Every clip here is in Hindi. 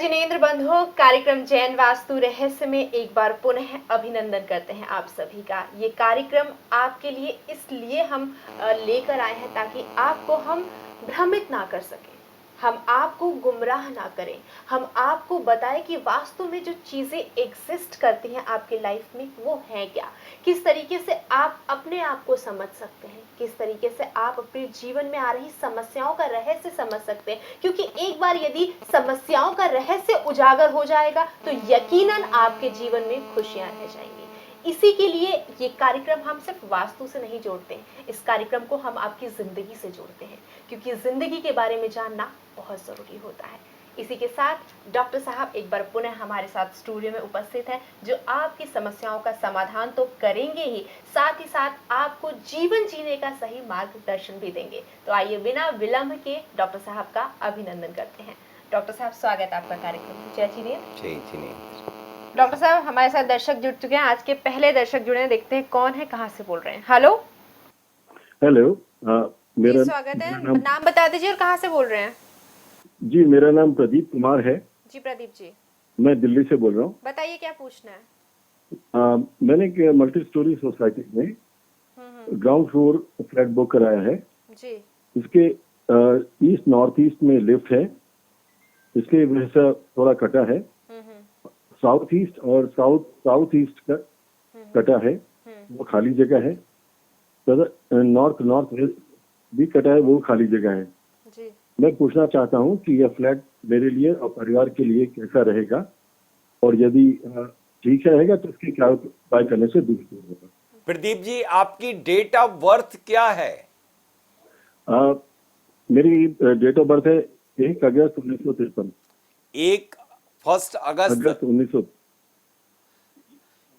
जिनेंद्र बंधु, कार्यक्रम जैन वास्तु रहस्य में एक बार पुनः अभिनंदन करते हैं आप सभी का। ये कार्यक्रम आपके लिए इसलिए हम लेकर आए हैं ताकि आपको हम भ्रमित ना कर सकें, हम आपको गुमराह ना करें, हम आपको बताएं कि वास्तु में जो चीज़ें एग्जिस्ट करती हैं आपके लाइफ में वो हैं क्या, किस तरीके से आप अपने आप को समझ सकते हैं, किस तरीके से आप अपने जीवन में आ रही समस्याओं का रहस्य समझ सकते हैं। क्योंकि एक बार यदि समस्याओं का रहस्य उजागर हो जाएगा तो यकीनन आपके जीवन में खुशियां रह जाएंगी। इसी के लिए ये कार्यक्रम हम सिर्फ वास्तु से नहीं जोड़ते हैं, इस कार्यक्रम को हम आपकी जिंदगी से जोड़ते हैं, क्योंकि जिंदगी के बारे में जानना बहुत जरूरी होता है। इसी के साथ डॉक्टर साहब एक बार पुनः हमारे साथ स्टूडियो में उपस्थित हैं, जो आपकी समस्याओं का समाधान तो करेंगे ही, साथ ही साथ आपको जीवन जीने का सही मार्गदर्शन भी देंगे। तो आइए बिना विलंब के डॉक्टर साहब का अभिनंदन करते हैं। डॉक्टर साहब, स्वागत आपका कार्यक्रम में। जय जिनेंद्र। डॉक्टर साहब, हमारे साथ दर्शक जुड़ चुके हैं। आज के पहले दर्शक जुड़े हैं, देखते हैं कौन है, कहाँ से बोल रहे हैं। हेलो हेलो, मेरा स्वागत है। नाम बता दीजिए और कहाँ से बोल रहे हैं। जी, मेरा नाम प्रदीप कुमार है। जी प्रदीप जी, मैं दिल्ली से बोल रहा हूँ। बताइए क्या पूछना है। मैंने एक मल्टी स्टोरी सोसाइटी में ग्राउंड फ्लोर फ्लैट बुक कराया है जी। इसके ईस्ट नॉर्थ ईस्ट में लिफ्ट है, इसलिए वैसा थोड़ा कटा है। साउथ ईस्ट और साउथ ईस्ट का कटा है, वो खाली जगह है। नॉर्थ वेस्ट भी कटा है, वो खाली जगह है जी। मैं पूछना चाहता हूँ कि यह फ्लैट मेरे लिए और परिवार के लिए कैसा रहेगा, और यदि ठीक रहेगा तो इसके क्या उपाय करने से दूर होगा। प्रदीप जी, आपकी डेट ऑफ बर्थ क्या है? मेरी डेट ऑफ बर्थ है 1 अगस्त 1953। 1 अगस्त 1900,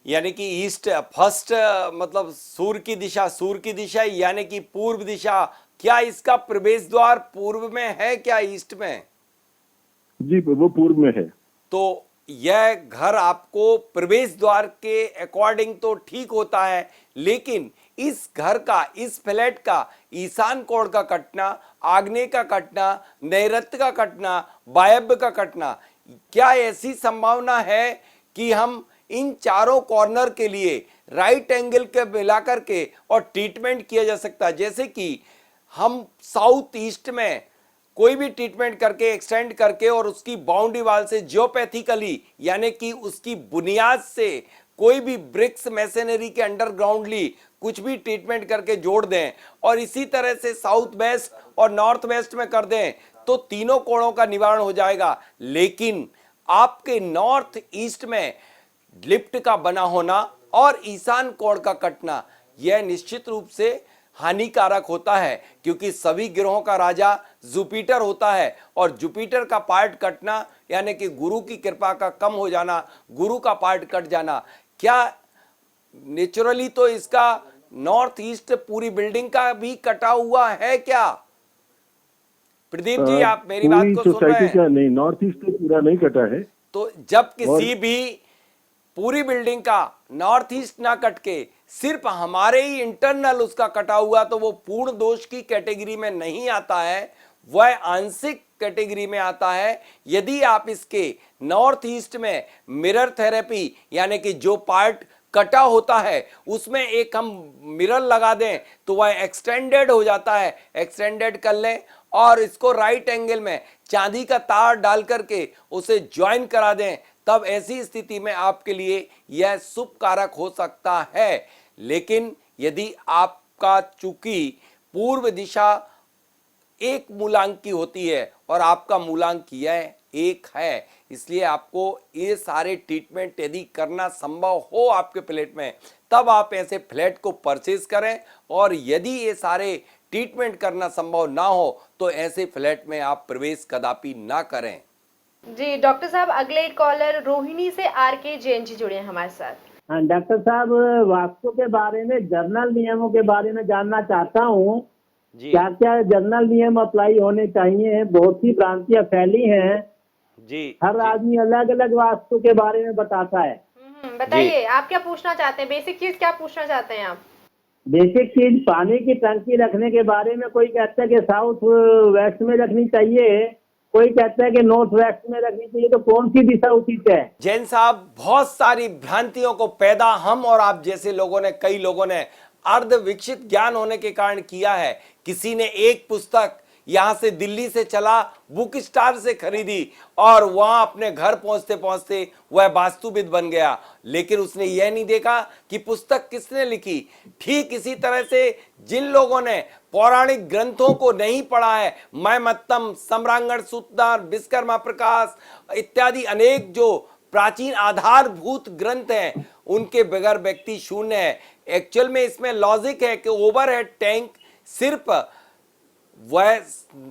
यानी कि ईस्ट फर्स्ट, मतलब सूर्य की दिशा यानी कि पूर्व दिशा। क्या इसका प्रवेश द्वार पूर्व में है क्या ईस्ट में? जी, वो पूर्व में है। तो यह घर आपको प्रवेश द्वार के अकॉर्डिंग तो ठीक होता है, लेकिन इस घर का, इस फ्लैट का ईशान कोण का कटना, आग्नेय का कटना, नैऋत्य का कटना, वायव्य का कटना, क्या ऐसी संभावना है कि हम इन चारों कॉर्नर के लिए राइट एंगल के मिलाकर के और ट्रीटमेंट किया जा सकता है? जैसे कि हम साउथ ईस्ट में कोई भी ट्रीटमेंट करके, एक्सटेंड करके और उसकी बाउंड्री वाल से जियोपैथिकली यानी कि उसकी बुनियाद से कोई भी ब्रिक्स मैसेनरी के अंडरग्राउंडली कुछ भी ट्रीटमेंट करके जोड़ दें, और इसी तरह से साउथ वेस्ट और नॉर्थ वेस्ट में कर दें, तो तीनों कोणों का निवारण हो जाएगा। लेकिन आपके नॉर्थ ईस्ट में लिफ्ट का बना होना और ईशान कोण का कटना, यह निश्चित रूप से हानिकारक होता है, क्योंकि सभी ग्रहों का राजा जुपिटर होता है, और जुपिटर का पार्ट कटना यानी कि गुरु की कृपा का कम हो जाना, गुरु का पार्ट कट जाना। क्या नेचुरली तो इसका नॉर्थ ईस्ट पूरी बिल्डिंग का भी कटा हुआ है क्या? प्रदीप जी, आप मेरी बात को सुन रहे हैं? नहीं, नॉर्थ ईस्ट तो पूरा नहीं कटा है। तो जब किसी भी पूरी बिल्डिंग का नॉर्थ ईस्ट ना कट के सिर्फ हमारे ही इंटरनल उसका कटा हुआ, तो वो पूर्ण दोष की कैटेगरी में नहीं आता है, वह आंशिक कैटेगरी में आता है। यदि आप इसके नॉर्थ ईस्ट में मिरर थेरेपी यानी कि जो पार्ट कटा होता है उसमें एक हम मिरर लगा दें तो वह एक्सटेंडेड हो जाता है, एक्सटेंडेड कर लें, और इसको राइट एंगल में चांदी का तार डाल करके उसे ज्वाइन करा दें, तब ऐसी स्थिति में आपके लिए यह शुभ कारक हो सकता है। लेकिन यदि आपका चूंकि पूर्व दिशा एक मूलांक की होती है और आपका मूलांक यह 1 है, इसलिए आपको ये सारे ट्रीटमेंट यदि करना संभव हो आपके फ्लैट में, तब आप ऐसे फ्लैट को परचेज करें, और यदि ये सारे ट्रीटमेंट करना संभव ना हो तो ऐसे फ्लैट में आप प्रवेश कदापि ना करें। जी डॉक्टर साहब, अगले कॉलर रोहिणी से आर.के. जैन जी जुड़े हैं हमारे साथ। हाँ डॉक्टर साहब, वास्तु के बारे में, जर्नल नियमों के बारे में जानना चाहता हूँ। क्या क्या जर्नल नियम अप्लाई होने चाहिए? बहुत सी भ्रांतियां फैली हैं जी। हर आदमी अलग अलग वास्तु के बारे में बताता है। बताइए आप क्या पूछना चाहते हैं, बेसिक चीज क्या पूछना चाहते हैं आप? बेसिक चीज, पानी की टंकी रखने के बारे में कोई कहता है कि साउथ वेस्ट में रखनी चाहिए, कोई कहता है कि नॉर्थ वेस्ट में रखनी चाहिए, तो कौन सी दिशा उचित है? जैन साहब, बहुत सारी भ्रांतियों को पैदा हम और आप जैसे लोगों ने, कई लोगों ने अर्ध विकसित ज्ञान होने के कारण किया है। किसी ने एक पुस्तक यहां से दिल्ली से चला, बुक स्टार से खरीदी और वहां अपने घर पहुंचते पहुंचते वह वास्तुविद बन गया, लेकिन उसने यह नहीं देखा कि पुस्तक किसने लिखी। ठीक इसी तरह से जिन लोगों ने पौराणिक ग्रंथों को नहीं पढ़ा है, मैमत्तम, सम्रांगण सूत्रधार, विश्वकर्मा प्रकाश इत्यादि अनेक जो प्राचीन आधारभूत ग्रंथ हैं, उनके बगैर व्यक्ति शून्य है। एक्चुअल में इसमें लॉजिक है कि ओवरहेड टैंक सिर्फ वह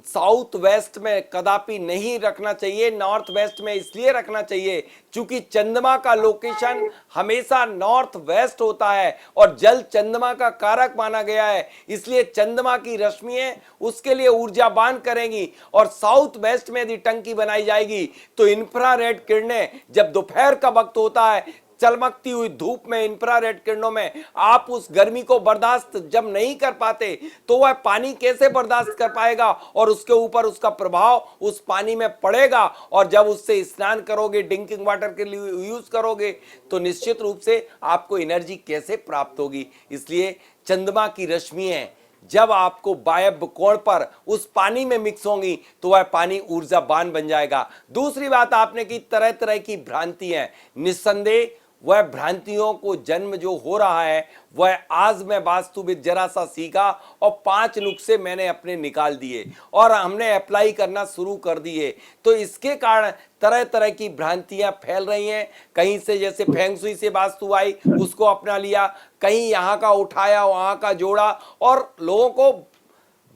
साउथ वेस्ट में कदापि नहीं रखना चाहिए, नॉर्थ वेस्ट में इसलिए रखना चाहिए क्योंकि चंद्रमा का लोकेशन हमेशा नॉर्थ वेस्ट होता है और जल चंद्रमा का कारक माना गया है, इसलिए चंद्रमा की रश्मियां उसके लिए ऊर्जावान करेंगी। और साउथ वेस्ट में यदि टंकी बनाई जाएगी तो इंफ्रारेड किरणें, जब दोपहर का वक्त होता है, चमकती हुई धूप में, इंफ्रारेड किरणों में आप उस गर्मी को बर्दाश्त जब नहीं कर पाते तो वह पानी कैसे बर्दाश्त कर पाएगा और उसके ऊपर उसका प्रभाव उस पानी में पड़ेगा। और जब उससे स्नान करोगे, ड्रिंकिंग वाटर के लिए यूज करोगे, तो निश्चित रूप से आपको एनर्जी कैसे प्राप्त होगी। इसलिए चंद्रमा की रश्मियां जब आपको वायव्य कोण पर उस पानी में मिक्स होंगी तो वह पानी ऊर्जावान बन जाएगा। दूसरी बात आपने की, तरह तरह की भ्रांति है। निस्संदेह वह भ्रांतियों को जन्म जो हो रहा है, वह आज मैं वास्तुविद जरा सा सीखा और 5 नुस्खे मैंने अपने निकाल दिए और हमने अप्लाई करना शुरू कर दिए। तो इसके कारण तरह तरह की भ्रांतियां फैल रही हैं। कहीं से जैसे फेंगशुई से वास्तु आई, उसको अपना लिया, कहीं यहाँ का उठाया, वहां का जोड़ा और लोगों को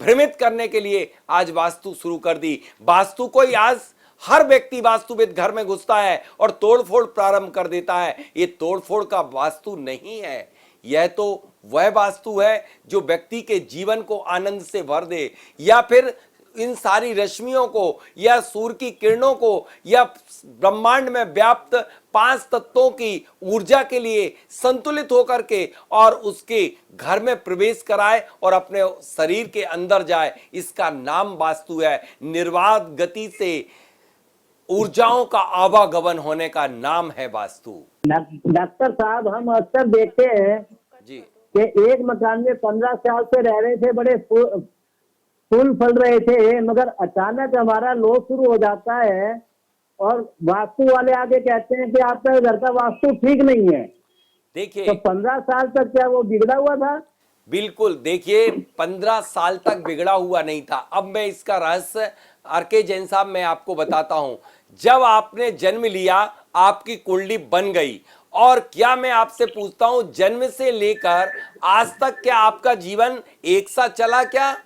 भ्रमित करने के लिए आज वास्तु शुरू कर दी। वास्तु को आज हर व्यक्ति वास्तुविद घर में घुसता है और तोड़फोड़ प्रारंभ कर देता है। ये तोड़फोड़ का वास्तु नहीं है, यह तो वह वास्तु है जो व्यक्ति के जीवन को आनंद से भर दे, या फिर इन सारी रश्मियों को या सूर्य की किरणों को या ब्रह्मांड में व्याप्त 5 तत्वों की ऊर्जा के लिए संतुलित होकर के और उसके घर में प्रवेश कराए और अपने शरीर के अंदर जाए। इसका नाम वास्तु है। निर्बाध गति से ऊर्जाओं का आवागमन होने का नाम है वास्तु। डॉक्टर साहब, हम अक्सर देखते हैं जी कि एक मकान में 15 साल से रह रहे थे, बड़े फूल फल रहे थे, मगर अचानक हमारा लॉस शुरू हो जाता है और वास्तु वाले आगे कहते हैं कि आपका घर का वास्तु ठीक नहीं है। देखिए, तो 15 साल तक क्या वो बिगड़ा हुआ था? बिल्कुल। देखिए, 15 साल तक बिगड़ा हुआ नहीं था। अब मैं इसका रहस्य आर.के. जैन साहब मैं आपको बताता हूं। जब आपने जन्म लिया, आपकी कुंडली बन गई, और क्या मैं आपसे पूछता हूं, जन्म से लेकर आज तक क्या आपका जीवन एक सा चला क्या?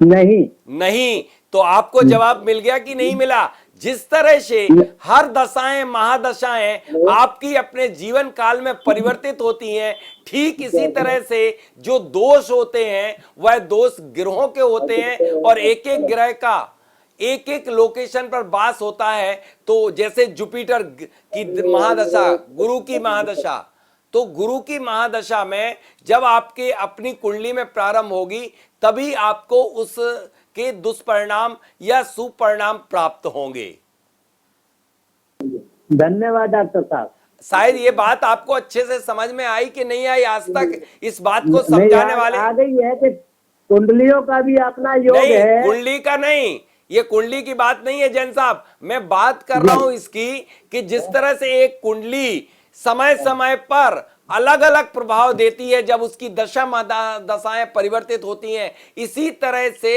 नहीं। तो आपको जवाब मिल गया कि नहीं मिला? जिस तरह से हर दशाएं, महादशाएं आपकी अपने जीवन काल में परिवर्तित होती हैं, ठीक इसी तरह से जो दोष होते हैं वह दोष ग्रहों के होते हैं और एक एक ग्रह का एक एक लोकेशन पर वास होता है। तो जैसे जुपिटर की महादशा, गुरु की महादशा, तो गुरु की महादशा में जब आपके अपनी कुंडली में प्रारंभ होगी तभी आपको उसके दुष्परिणाम या सुपरिणाम प्राप्त होंगे। धन्यवाद डॉक्टर साहब। शायद ये बात आपको अच्छे से समझ में आई कि नहीं आई? आज तक इस बात को समझाने वाले आ गई है कि कुंडलियों का भी अपना योग नहीं, है। कुंडली का नहीं, ये कुंडली की बात नहीं है जैन साहब। मैं बात कर रहा हूं इसकी कि जिस तरह से एक कुंडली समय समय पर अलग अलग प्रभाव देती है जब उसकी दशा दशाएं परिवर्तित होती हैं, इसी तरह से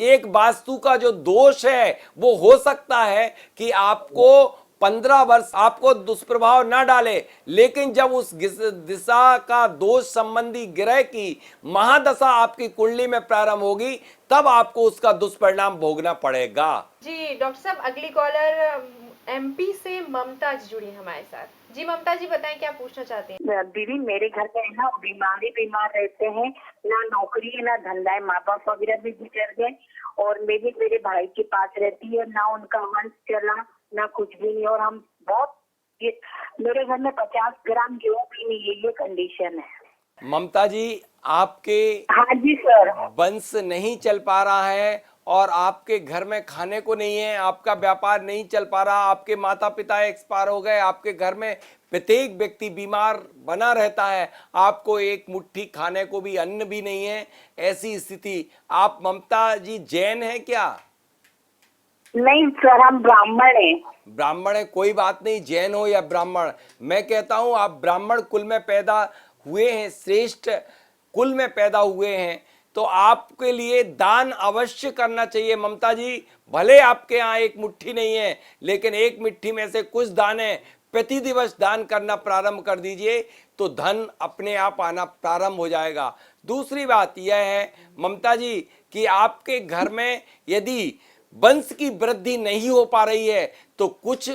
एक वास्तु का जो दोष है वो हो सकता है कि आपको 15 वर्ष आपको दुष्प्रभाव ना डाले, लेकिन जब उस दिशा का दोष संबंधी ग्रह की महादशा आपकी कुंडली में प्रारंभ होगी तब आपको उसका दुष्परिणाम भोगना पड़ेगा। जी डॉक्टर साहब, अगली कॉलर एमपी से ममता जी जुड़ी हमारे साथ। जी ममता जी, बताएं क्या पूछना चाहते हैं? दीदी, मेरे घर में है ना बीमार रहते हैं, ना नौकरी है ना धंधा है, माँ बाप वगैरह भी गुजर गए और मेरे भाई के पास रहती है, ना उनका वंश चला ना कुछ भी नहीं, और हम बहुत मेरे घर में 50 ग्राम गेहूं भी नहीं है, ये कंडीशन है। ममता जी, आपके हाँ जी सर, वंश नहीं चल पा रहा है और आपके घर में खाने को नहीं है, आपका व्यापार नहीं चल पा रहा, आपके माता पिता एक्सपायर हो गए, आपके घर में प्रत्येक व्यक्ति बीमार बना रहता है, आपको एक मुट्ठी खाने को भी अन्न भी नहीं है, ऐसी स्थिति। आप ममता जी जैन है क्या? नहीं सर, हम ब्राह्मण हैं। ब्राह्मण है, कोई बात नहीं, जैन हो या ब्राह्मण, मैं कहता हूं आप ब्राह्मण कुल में पैदा हुए हैं, श्रेष्ठ कुल में पैदा हुए हैं, तो आपके लिए दान अवश्य करना चाहिए ममता जी। भले आपके यहाँ एक मुट्ठी नहीं है, लेकिन एक मुट्ठी में से कुछ दाने प्रति दिवस दान करना प्रारंभ कर दीजिए, तो धन अपने आप आना प्रारंभ हो जाएगा। दूसरी बात यह है ममता जी कि आपके घर में यदि वंश की वृद्धि नहीं हो पा रही है, तो कुछ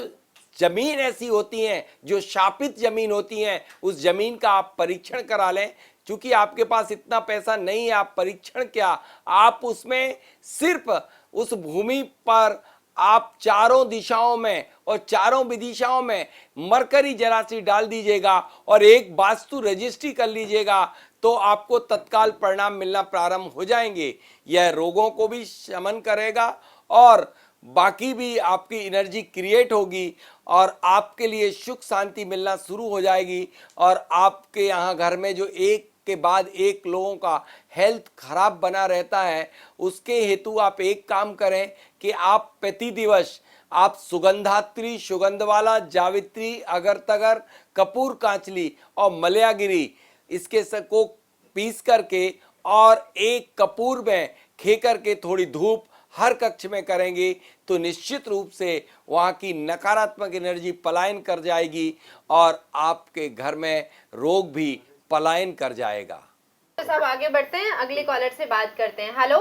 जमीन ऐसी होती हैं जो शापित जमीन होती हैं, उस जमीन का आप परीक्षण करा लें। क्योंकि आपके पास इतना पैसा नहीं है, आप परीक्षण क्या, आप उसमें सिर्फ उस भूमि पर आप चारों दिशाओं में और चारों विदिशाओं में मरकरी जरासी डाल दीजिएगा और एक वास्तु रजिस्ट्री कर लीजिएगा, तो आपको तत्काल परिणाम मिलना प्रारंभ हो जाएंगे। यह रोगों को भी शमन करेगा और बाकी भी आपकी एनर्जी क्रिएट होगी और आपके लिए सुख शांति मिलना शुरू हो जाएगी। और आपके यहाँ घर में जो एक के बाद एक लोगों का हेल्थ खराब बना रहता है, उसके हेतु आप एक काम करें कि आप प्रति दिवस आप सुगंधात्री, सुगंधवाला, जावित्री, अगरतगर, कपूर कांचली और मलयागिरी इसके सबको पीस करके और एक कपूर में खे करके थोड़ी धूप हर कक्ष में करेंगे, तो निश्चित रूप से वहाँ की नकारात्मक एनर्जी पलायन कर जाएगी और आपके घर में रोग भी पलायन कर जाएगा। तो सब आगे बढ़ते हैं, अगले कॉलर से बात करते हैं। हेलो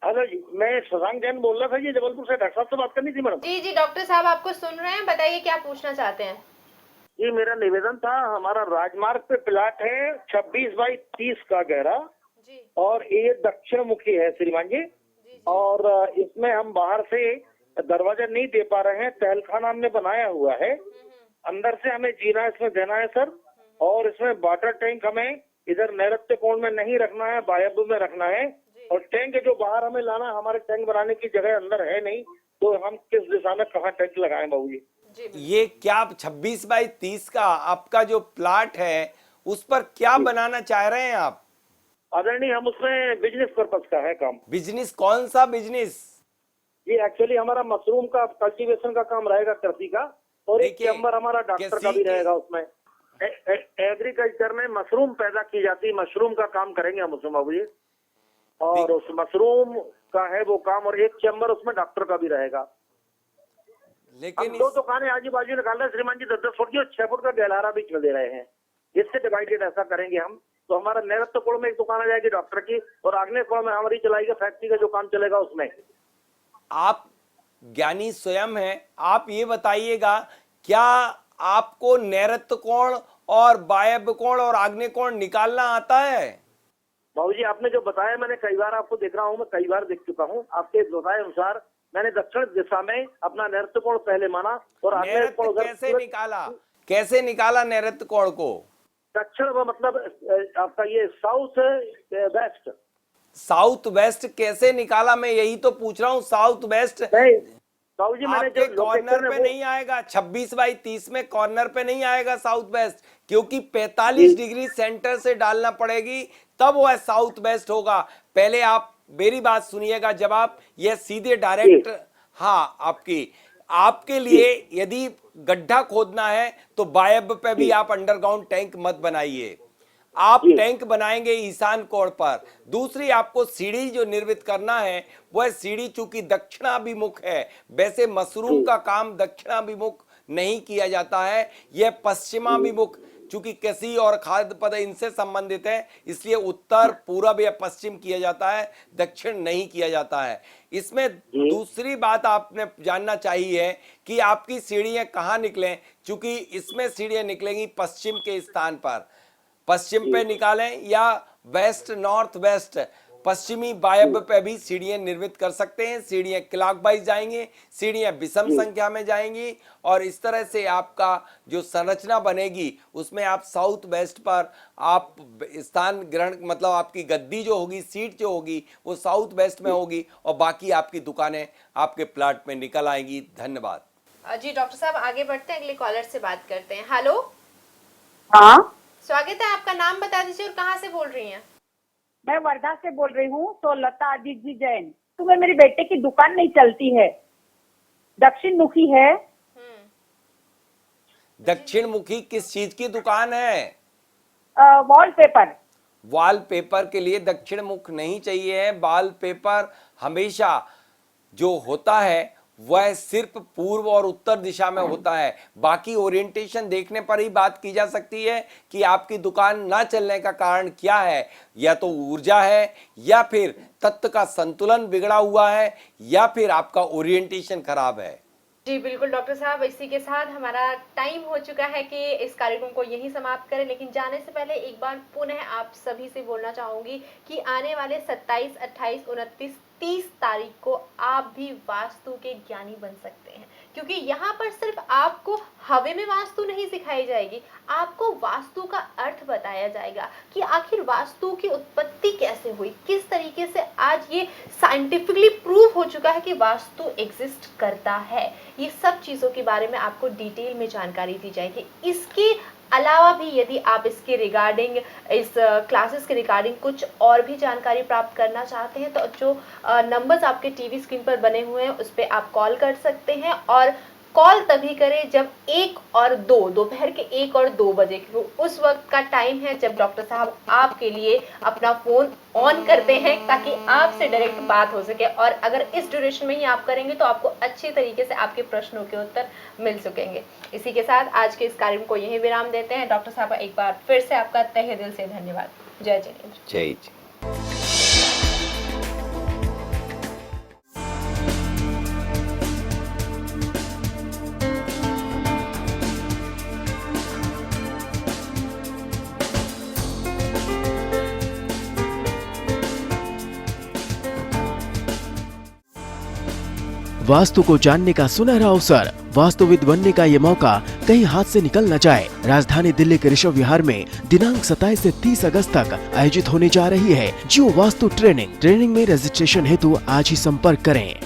हेलो जी, मैं शशांक जैन बोल रहा था जी, जबलपुर से। डॉक्टर साहब से बात करनी थी मैडम। जी जी डॉक्टर साहब आपको सुन रहे हैं, बताइए क्या पूछना चाहते हैं। जी मेरा निवेदन था, हमारा राजमार्ग पे प्लाट है 26 बाई 30 का गहरा जी और ये दक्षिण मुखी है श्रीमान जी। और इसमें हम बाहर से दरवाजा नहीं दे पा रहे हैं, तहलखाना हमने बनाया हुआ है, अंदर से हमें जीना इसमें देना है सर। और इसमें वाटर टैंक हमें इधर नैऋत्य कोण में नहीं रखना है, वायव्य में रखना है। और टैंक जो बाहर हमें लाना, हमारे टैंक बनाने की जगह अंदर है नहीं, तो हम किस दिशा में कहाँ टैंक लगाएं बाबू जी? ये क्या 26 बाई 30 का आपका जो प्लाट है उस पर क्या बनाना चाह रहे हैं आप? आदरणीय, हम उसमें बिजनेस पर्पज का है काम। बिजनेस? कौन सा बिजनेस? जी एक्चुअली हमारा मशरूम का कल्टीवेशन का काम रहेगा, कृषि का, और एक देखिए, चैम्बर हमारा डॉक्टर का भी रहेगा उसमें। एग्रीकल्चर में मशरूम पैदा की जाती है, मशरूम का काम करेंगे हम उसमें बाबू जी। और उस मशरूम का है वो काम, और एक चैम्बर उसमें डॉक्टर का भी रहेगा। लेकिन हम दो दुकानें आजू बाजू निकाल रहे हैं श्रीमान जी, 10-10 फुट की और 6 फुट का गहलारा भी दे रहे हैं। इससे डिवाइडेड ऐसा करेंगे हम, तो हमारा नैऋत्य कोण में एक दुकान आ जाएगी डॉक्टर की, और आग्नेय कोण में हमारी चलाएगी फैक्ट्री का जो काम चलेगा उसमें। आप ज्ञानी स्वयं हैं, आप ये बताइएगा क्या आपको नैऋत्य कोण और वायव्य कोण और आग्नेय कोण निकालना आता है? बाबू जी आपने जो बताया, मैंने कई बार आपको देख रहा हूँ, मैं कई बार देख चुका हूँ। आपके बताए अनुसार मैंने दक्षिण दिशा में अपना नैऋत्य कोण पहले माना और आग्नेय कोण नैऋत्य कैसे निकाला? कैसे निकाला नैऋत्य कोण को? दक्षिण मतलब आपका ये साउथ वेस्ट। साउथ वेस्ट कैसे निकाला? मैं यही तो पूछ रहा हूँ। साउथ वेस्ट नहीं बाबू जी, मैंने आपके जो कॉर्नर पे नहीं आएगा, 26 बाई 30 में कॉर्नर पे नहीं आएगा साउथ वेस्ट, क्योंकि 45 डिग्री सेंटर से डालना पड़ेगी, तब वह साउथ वेस्ट होगा। पहले आप मेरी बात सुनिएगा, जब आप यह सीधे डायरेक्ट, हाँ आपके लिए यदि गड्ढा खोदना है तो वायव्य पे भी आप अंडरग्राउंड टैंक मत बनाइए, आप टैंक बनाएंगे ईशान कोण पर। दूसरी आपको सीढ़ी जो निर्मित करना है, वह सीढ़ी चूंकि दक्षिणाभिमुख है, वैसे मशरूम का काम दक्षिणाभिमुख नहीं किया जाता है, यह पश्चिमाभिमुख, चूंकि कृषि और खाद्य पदार्थ इनसे संबंधित है, इसलिए उत्तर, पूरब या पश्चिम किया जाता है, दक्षिण नहीं किया जाता है। इसमें दूसरी बात आपने जानना चाहिए कि आपकी सीढ़ियां कहाँ निकलें, चूंकि इसमें सीढ़ियां निकलेंगी पश्चिम के स्थान पर। पश्चिम पे निकालें या वेस्ट, नॉर्थ वेस्ट, पश्चिमी वायव्य पे भी सीढ़ियां निर्मित कर सकते हैं। सीढ़ियां क्लॉकवाइज जाएंगे, सीढ़ियां विषम संख्या में जाएंगी और इस तरह से आपका जो संरचना बनेगी उसमें आप साउथ वेस्ट पर आप स्थान ग्रहण, मतलब आपकी गद्दी जो होगी, सीट जो होगी वो साउथ वेस्ट में होगी और बाकी आपकी दुकानें आपके प्लाट में निकल आएंगी। धन्यवाद जी डॉक्टर साहब, आगे बढ़ते हैं, अगले कॉलर से बात करते हैं। हेलो, हाँ, स्वागत है, आपका नाम बता दीजिए और कहाँ से बोल रही हैं? मैं वर्धा से बोल रही हूँ। तो लता अजीत जी जैन। तुम्हें मेरे बेटे की दुकान नहीं चलती है, दक्षिण मुखी है। दक्षिण मुखी किस चीज की दुकान है? वॉलपेपर। वॉलपेपर के लिए दक्षिण मुख नहीं चाहिए है। वॉलपेपर हमेशा जो होता है वह सिर्फ पूर्व और उत्तर दिशा में होता है। बाकी ओरिएंटेशन देखने पर ही बात की जा सकती है कि आपकी दुकान ना चलने का कारण क्या है। या तो ऊर्जा है, या फिर तत्व का संतुलन बिगड़ा हुआ है, या फिर आपका ओरिएंटेशन खराब है। जी बिल्कुल डॉक्टर साहब, इसी के साथ हमारा टाइम हो चुका है कि इस कार्यक्रम को यहीं समाप्त करें, लेकिन जाने से पहले एक बार पुनः आप सभी से बोलना चाहूंगी कि आने वाले 27, 28, 29, 30 तारीख को आप भी वास्तु के ज्ञानी बन सकते हैं, क्योंकि यहाँ पर सिर्फ आपको हवा में वास्तु नहीं सिखाई जाएगी, आपको वास्तु का अर्थ बताया जाएगा कि आखिर वास्तु की उत्पत्ति कैसे हुई, किस तरीके से आज ये साइंटिफिकली प्रूव हो चुका है कि वास्तु एग्जिस्ट करता है। ये सब चीज़ों के बारे में आपको डिटेल में जानकारी दी जाएगी। इसके अलावा भी यदि आप इसके रिगार्डिंग, इस क्लासेस के रिगार्डिंग कुछ और भी जानकारी प्राप्त करना चाहते हैं तो जो नंबर्स आपके टीवी स्क्रीन पर बने हुए हैं उस पर आप कॉल कर सकते हैं, और कॉल तभी करें जब 1 और 2 दोपहर के 1 और 2 बजे, क्योंकि उस वक्त का टाइम है जब डॉक्टर साहब आपके लिए अपना फ़ोन ऑन करते हैं ताकि आपसे डायरेक्ट बात हो सके। और अगर इस ड्यूरेशन में ही आप करेंगे तो आपको अच्छी तरीके से आपके प्रश्नों के उत्तर मिल सकेंगे। इसी के साथ आज के इस कार्यक्रम को यहीं विराम देते हैं। डॉक्टर साहब, एक बार फिर से आपका तहे दिल से धन्यवाद। जय जिनेंद्र। जय जी। वास्तु को जानने का सुनहरा अवसर, वास्तुविद बनने का ये मौका कहीं हाथ से निकल न जाए। राजधानी दिल्ली के ऋषभ विहार में दिनांक 27 से 30 अगस्त तक आयोजित होने जा रही है जियो वास्तु ट्रेनिंग। ट्रेनिंग में रजिस्ट्रेशन हेतु आज ही संपर्क करें।